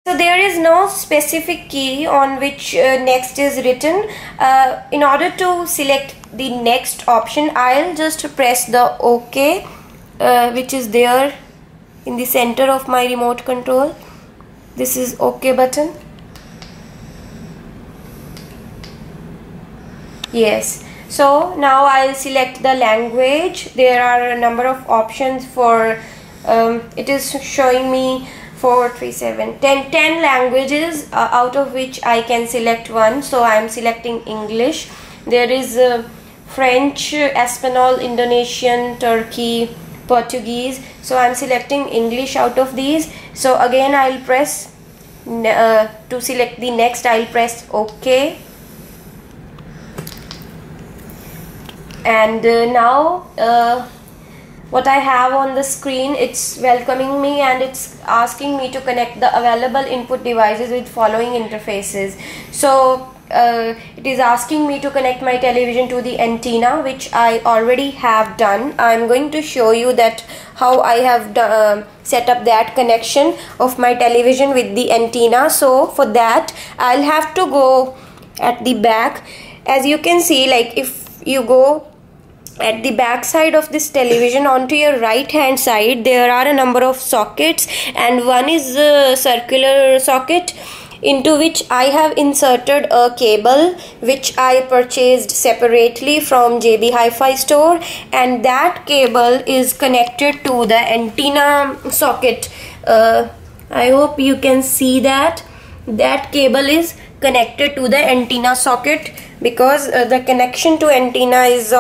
So there is no specific key on which next is written. In order to select the next option, I'll just press the OK, which is there in the center of my remote control. This is OK button. Yes. So now I'll select the language. There are a number of options for it is showing me 4, 3, 7, 10 languages, out of which I can select one. So I am selecting English. There is French, Espanol, Indonesian, Turkey, Portuguese. So I am selecting English out of these. So again I'll press to select the next, I'll press OK. And now what I have on the screen, it's welcoming me and it's asking me to connect the available input devices with following interfaces. So it is asking me to connect my television to the antenna, which I already have done. I'm going to show you that how I have set up that connection of my television with the antenna. So for that I'll have to go at the back. As you can see, like if you go at the back side of this television, onto your right hand side there are a number of sockets, and one is a circular socket into which I have inserted a cable which I purchased separately from JB Hi-Fi store, and that cable is connected to the antenna socket. I hope you can see that cable is connected to the antenna socket, because the connection to antenna is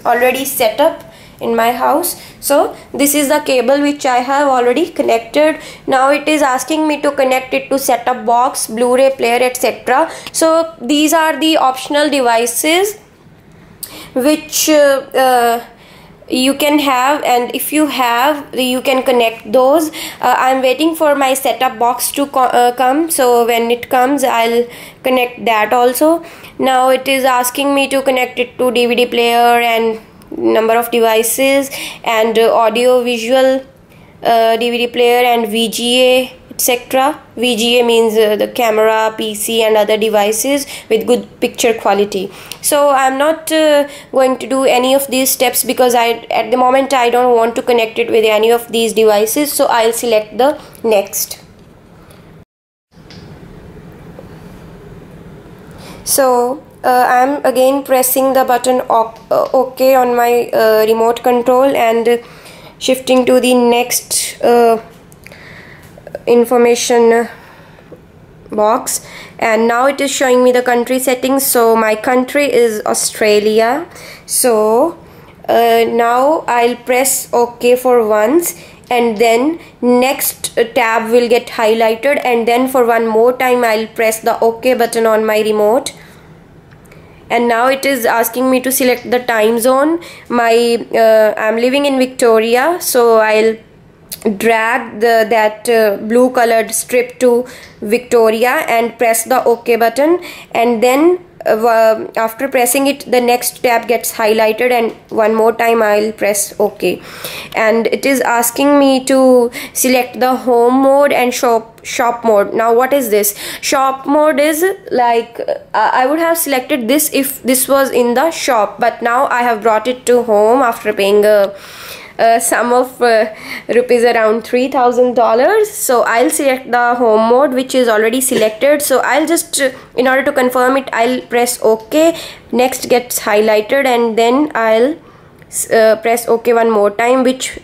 already set up in my house. So this is the cable which I have already connected. Now it is asking me to connect it to set-top box, Blu-ray player, etc. So these are the optional devices which you can have, and if you have, you can connect those. I'm waiting for my setup box to come, so when it comes I'll connect that also. Now it is asking me to connect it to DVD player and number of devices, and audio visual DVD player and VGA, etc. VGA means the camera, PC and other devices with good picture quality. So I'm not going to do any of these steps because at the moment I don't want to connect it with any of these devices. So I'll select the next. So I'm again pressing the button OK on my remote control and shifting to the next information box, and now it is showing me the country settings. So my country is Australia. So now I'll press OK for once, and then next tab will get highlighted, and then for one more time I'll press the OK button on my remote. And now it is asking me to select the time zone. I'm living in Victoria, so I'll drag that blue colored strip to Victoria and press the OK button, and then after pressing it the next tab gets highlighted, and one more time I'll press OK. And it is asking me to select the home mode and shop mode. Now what is this? Shop mode is like I would have selected this if this was in the shop, but now I have brought it to home after paying a sum of rupees around $3,000. So I'll select the home mode, which is already selected. So I'll just in order to confirm it, I'll press OK. Next gets highlighted, and then I'll press OK one more time, which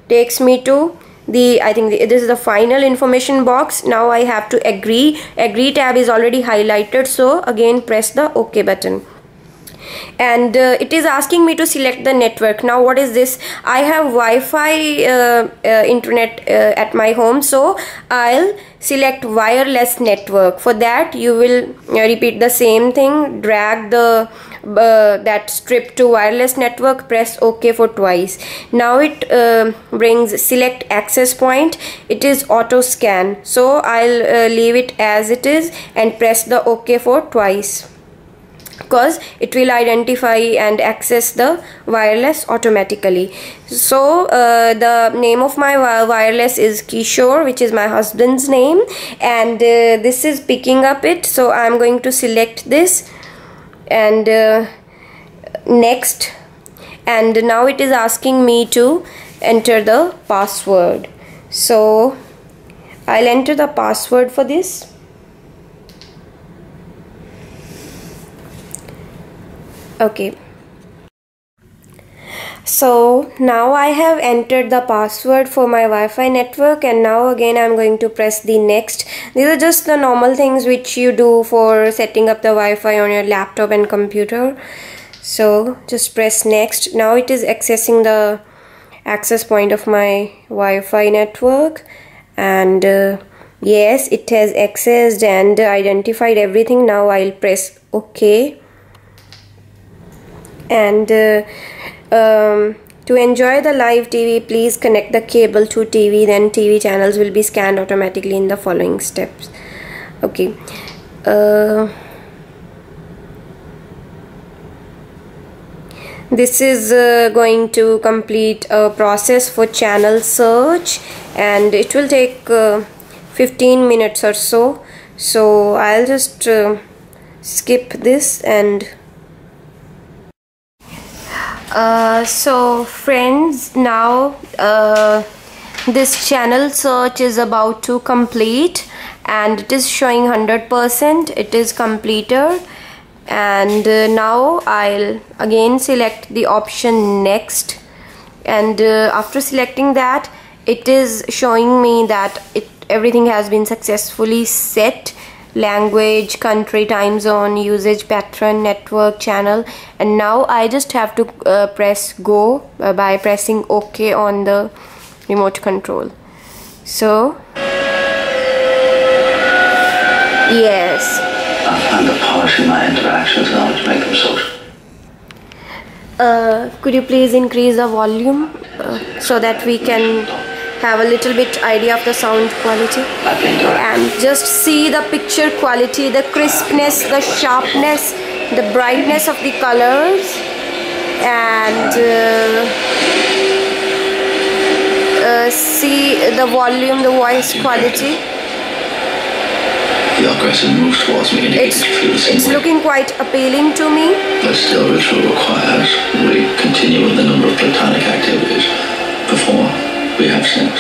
takes me to I think this is the final information box. Now I have to agree. Agree tab is already highlighted, so again press the OK button. And it is asking me to select the network. Now what is this? I have Wi-Fi internet at my home, so I'll select wireless network. For that you will repeat the same thing, drag that strip to wireless network, press OK for twice. Now it brings select access point. It is auto scan, so I'll leave it as it is and press the OK for twice. because it will identify and access the wireless automatically. So the name of my wireless is Kishore, which is my husband's name, and this is picking up it. So I'm going to select this and next, and now it is asking me to enter the password. So I'll enter the password for this. Okay, so now I have entered the password for my Wi-Fi network, and now again I'm going to press the next. These are just the normal things which you do for setting up the Wi-Fi on your laptop and computer. So just press next. Now it is accessing the access point of my Wi-Fi network, and yes, it has accessed and identified everything. Now I'll press OK. And to enjoy the live TV, please connect the cable to TV, then TV channels will be scanned automatically in the following steps. Okay, this is going to complete a process for channel search, and it will take 15 minutes or so. So I'll just skip this. And so friends, now this channel search is about to complete, and it is showing 100%. It is completed, and now I'll again select the option next, and after selecting that, it is showing me that everything has been successfully set: language, country, time zone, usage pattern, network, channel. And now I just have to press go by pressing OK on the remote control. So yes, I plan to polish my interactions in order to make them social. Could you please increase the volume so that we can have a little bit idea of the sound quality, and just see the picture quality, the crispness, the sharpness, the brightness of the colors, and see the volume, the voice quality. The aggressive moves towards me indicates you feel the same It's way. looking quite appealing to me. But still, ritual requires we continue with the number of platonic activities before we have sex.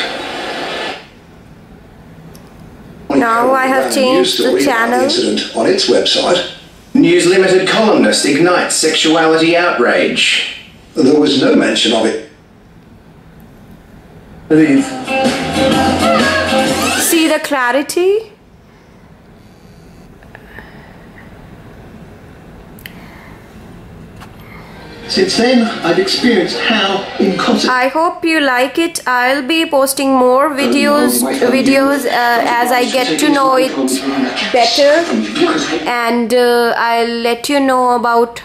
Now I have changed the channel. Incident on its website. News Limited columnist ignites sexuality outrage. There was no mention of it. See the clarity? Since then, I've experienced how inconsequential. I hope you like it. I'll be posting more videos as I get to know it better, and I'll let you know about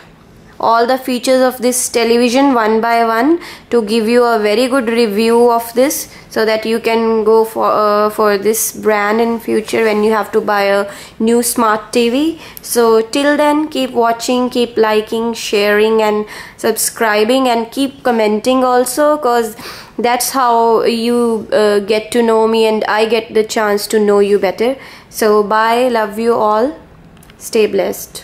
all the features of this television one by one to give you a very good review of this, so that you can go for this brand in future when you have to buy a new smart TV. So till then, keep watching, keep liking, sharing and subscribing, and keep commenting also, because that's how you get to know me and I get the chance to know you better. So bye, love you all, stay blessed.